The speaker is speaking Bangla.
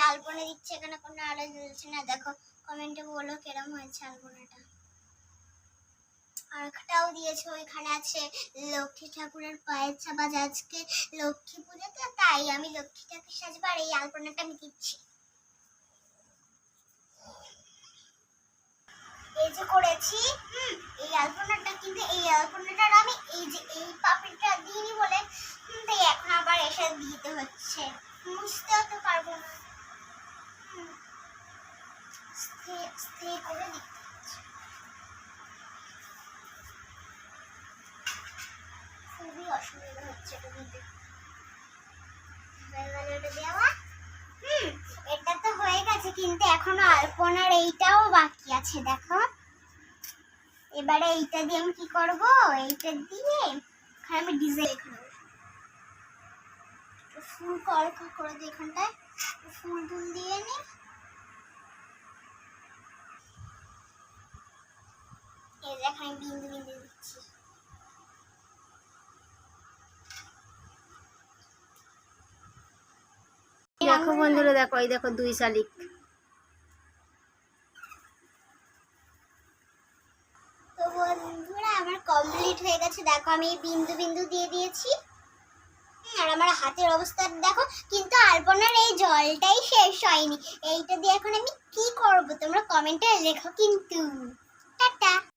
আলপনা দিচ্ছে, এখানে কোনো আলো জ্বলছে না। দেখো কমেন্টে বলো কেরম হয়েছে আলপনাটা। আর একটাও দিয়েছে, ওইখানে আছে লক্ষ্মী ঠাকুরের পায়ের ছাপ। আজকে লক্ষ্মী পুজো, তো তাই আমি লক্ষ্মীটাকে সাজবো, আর এই আলপনাটা আমি দিচ্ছি। এই যে করেছি এই আলপনাটা, কিন্তু এই আলপনাটার আমি এই যে এই পাপড়িটা দিইনি বলে তাই এখন আবার এসে দিতে হচ্ছে। মুছতেও তো পারবো না, স্থির করে দিতে হচ্ছে। খুবই অসুবিধা হচ্ছে এটা দিতে। দেওয়া এটা তো হয়ে গেছে, কিন্তু এখনো আলপনার এইটাও বাকি আছে। দেখো এবারে এইটা দিয়ে আমি কি করব, এইটা দিয়ে আমি ডিজাইন ফুল করে দিই। এখানটায় ফুল টুল দিয়ে নি। এই দেখো আমি বিন্দু বিন্দু দিচ্ছি। দেখো বন্ধুরা, দেখো এই দেখো 2 শালিক। তো বন্ধুরা আমার কমপ্লিট হয়ে গেছে। দেখো আমি বিন্দু বিন্দু দিয়ে দিয়েছি। আর আমার হাতের অবস্থা দেখো, কিন্তু আলপনার এই জলটাই শেষ হয়নি। এইটা দিয়ে এখন আমি কি করব তোমরা কমেন্টে লেখো কিন্তু। টাটা।